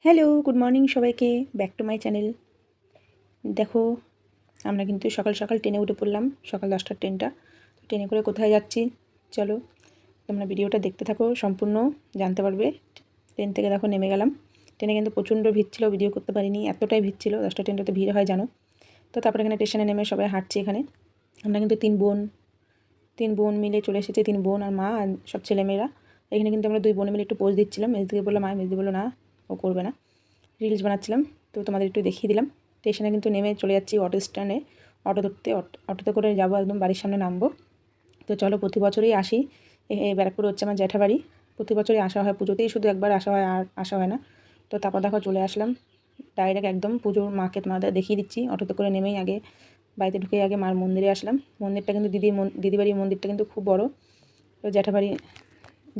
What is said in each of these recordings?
Hello, good morning সবাইকে, back to my channel. দেখো, আমরা কিন্তু সকাল সকাল ট্রেনে উঠে পড়লাম, সকাল 10টার ট্রেনটা। ট্রেনে করে কোথায় যাচ্ছি চলো তোমরা ভিডিওটা দেখতে থাকো, সম্পূর্ণ জানতে পারবে। ট্রেন থেকে দেখো নেমে গেলাম। ট্রেনে কিন্তু প্রচণ্ড ভিড় ছিল, ভিডিও করতে পারিনি, এতটাই ভিড় ছিল। 10টা ট্রেনটাতে ভিড় হয় জানো তো। তারপরে এখানে স্টেশনে নেমে সবাই হাঁটছি। এখানে আমরা কিন্তু তিন বোন মিলে চলে এসেছি, 3 বোন আর মা আর সব ছেলেমেয়েরা। এখানে কিন্তু আমরা 2 বোনে মিলে একটু পোজ দিচ্ছিলাম। মেজদিকে বললাম আয়, মেজদি বললো না, ও করবে না। রিলস বানাচ্ছিলাম, তো তোমাদের একটু দেখিয়ে দিলাম। স্টেশনে কিন্তু নেমে চলে যাচ্ছি অটো স্ট্যান্ডে, অটো ধরতে। অটোতে করে যাবো, একদম বাড়ির সামনে নামবো। তো চলো, প্রতি বছরই আসি। এই ব্যারাকপুর হচ্ছে আমার জ্যাঠাবাড়ি। প্রতি বছরই আসা হয়, পুজোতেই শুধু একবার আসা হয়, আর আসা হয় না। তো তারপর দেখো চলে আসলাম ডাইরেক্ট একদম পুজোর মাকে তোমাদের দেখিয়ে দিচ্ছি। অটোতে করে নেমেই আগে বাড়িতে ঢুকে আগে মার মন্দিরে আসলাম। মন্দিরটা কিন্তু দিদিবাড়ির মন্দিরটা কিন্তু খুব বড়। তো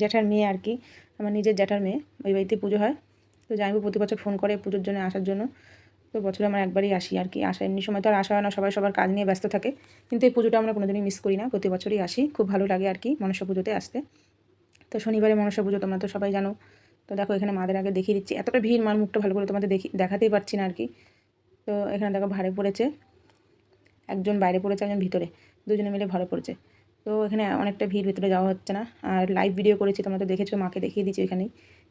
জ্যাঠার মেয়ে আর কি, আমার নিজের জ্যাঠার মেয়ে, ওই বাড়িতে পুজো হয়। তো জানবো প্রতি বছর ফোন করে পুজোর জন্য আসার জন্য। তো বছরে আমরা একবারই আসি আর কি। আসা এমনি সময় তো আর আসা হয় না, সবাই সবার কাজ নিয়ে ব্যস্ত থাকে। কিন্তু এই পুজোটা আমরা কোনোদিনই মিস করি না, প্রতি বছরই আসি। খুব ভালো লাগে আর কি মনসা পুজোতে আসতে। তো শনিবারে মনসা পুজো, তোমরা তো সবাই জানো। তো দেখো এখানে মাদের আগে দেখিয়ে দিচ্ছি, এতটা ভিড়, মার মুখটা ভালো করে তোমাদের দেখাতেই পারছি না আর কি। তো এখানে দেখো ভাড়ে পড়েছে, একজন বাইরে পড়েছে, একজন ভিতরে, দুজনে মিলে ঘরে পড়েছে। তো এখানে অনেকটা ভিড়, ভিতরে যাওয়া হচ্ছে না। আর লাইভ ভিডিও করেছি, তোমরা তো দেখেছো, মাকে দেখিয়ে দিচ্ছি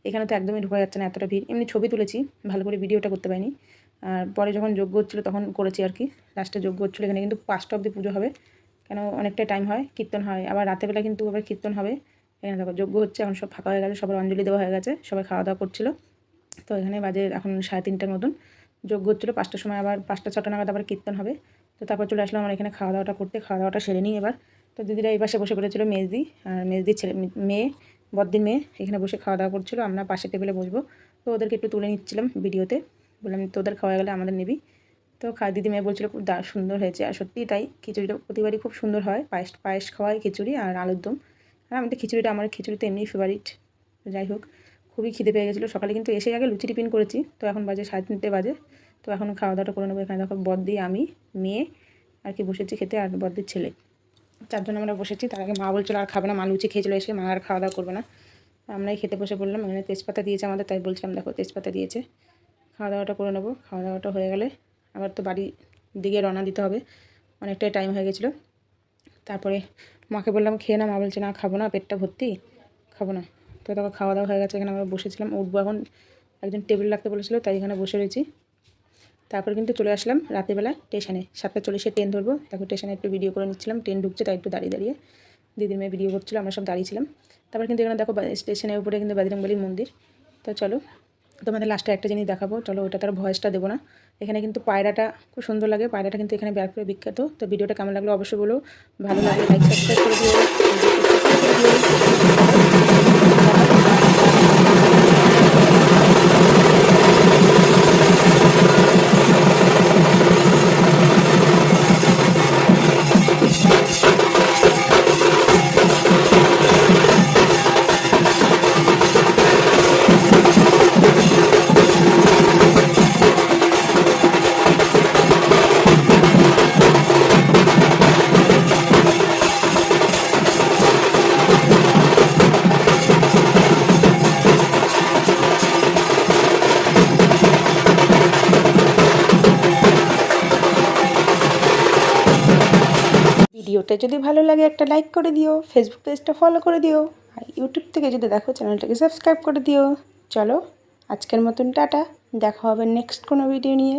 এখানে তো একদমই ঢোকা যাচ্ছে না, এতটা ভিড়। এমনি ছবি তুলেছি, ভালো করে ভিডিওটা করতে পারিনি। আর পরে যখন যজ্ঞ হচ্ছিলো তখন করেছি আর কি। লাস্টে যজ্ঞ হচ্ছিলো, এখানে কিন্তু 5টা অবধি পুজো হবে, কেন অনেকটা টাইম হয়, কীর্তন হয়, আবার রাতেরবেলা কিন্তু আবার কীর্তন হবে। এখানে দেখো যজ্ঞ হচ্ছে, এখন সব ফাঁকা হয়ে গেছে, সবার অঞ্জলি দেওয়া হয়ে গেছে, সবাই খাওয়া দাওয়া করছিলো। তো এখানে বাজে এখন 3:30টার মতন। যজ্ঞ হচ্ছিলো 5টার সময়, আবার 5টা-6টা নাগাদ আবার কীর্তন হবে। তো তারপর চলে আসলাম আমার এখানে খাওয়া দাওয়াটা করতে। খাওয়া দাওয়াটা সেরে নিই এবার। তো দিদিরা এই পাশে বসে পড়েছিল, মেজদি আর মেজদির মেয়ে, বড়দির মেয়ে, এখানে বসে খাওয়া দাওয়া করছিলো। আমরা পাশে টেবিলে বসবো। তো ওদেরকে একটু তুলে নিচ্ছিলাম ভিডিওতে, বললাম তোদের খাওয়া গেলে আমাদের নিবি। তো দিদি মেয়ে বলছিলো খুব সুন্দর হয়েছে, আর সত্যিই তাই। খিচুড়িটা প্রতিবারই খুব সুন্দর হয়, পায়েস খাওয়াই খিচুড়ি আর আলুর দম। আর আমাদের খিচুড়িটা, আমার খিচুড়িতে এমনি ফেভারিট। যাই হোক, খুবই খিদে পেয়ে গেছিলো সকালে, কিন্তু এসে আগে লুচি টিফিন করেছি। তো এখন বাজে 3:30 বাজে। তো এখন খাওয়া দাওয়াটা করে নেবো। এখানে দেখো বড়দি, আমি, মেয়ে আর কি বসেছি খেতে, আর বড়দির ছেলে, 4 জন আমরা বসেছি। তার আগে মা বলছিল আর খাবে না, মা লুচি খেয়েছিল এসে, মা আর খাওয়া দাওয়া করবে না। আমরাই খেতে বসে পড়লাম। এখানে তেজপাতা দিয়েছে আমাদের, তাই বলছিলাম দেখো তেজপাতা দিয়েছে। খাওয়া দাওয়াটা করে নেবো। খাওয়া দাওয়াটা হয়ে গেলে আবার তো বাড়ির দিকে রওনা দিতে হবে, অনেকটাই টাইম হয়ে গেছিলো। তারপরে মাকে বললাম খেয়ে না, মা বলছে না খাবো না, পেটটা ভর্তি, খাবো না। তো তারপর খাওয়া দাওয়া হয়ে গেছে, এখানে আমরা বসেছিলাম, উঠবো এখন। একজন টেবিল রাখতে বলেছিল, তাই এখানে বসে রয়েছি। তারপর কিন্তু চলে আসলাম রাতেরবেলা স্টেশনে, 7:40 ট্রেন ধরবো। তারপর স্টেশনে একটু ভিডিও করে নিচ্ছিলাম, ট্রেন ঢুকছে তাই একটু দাঁড়িয়ে দাঁড়িয়ে দিদির মেয়ে ভিডিও করছিলো, আমরা সব দাঁড়িয়েছিলাম। তারপর কিন্তু এখানে দেখো স্টেশনের উপরে কিন্তু বজরংবলীর মন্দির। তো চলো তোমাদের লাস্টে একটা জিনিস দেখাবো, চলো ওটা তার ভয়েসটা দেবো না। এখানে কিন্তু পায়রাটা খুব সুন্দর লাগে, পায়রাটা কিন্তু এখানে ব্যারাকপুরে বিখ্যাত। তো ভিডিওটা কেমন লাগলো অবশ্যই বলো, ভালো লাগলে লাইক সাবস্ক্রাইব করে ভিডিওটা যদি ভালো লাগে একটা লাইক করে দিও, ফেসবুক পেজটা ফলো করে দিও, আর ইউটিউব থেকে যদি দেখো চ্যানেলটাকে সাবস্ক্রাইব করে দিও। চলো আজকের মতন টাটা, দেখা হবে নেক্সট কোনো ভিডিও নিয়ে।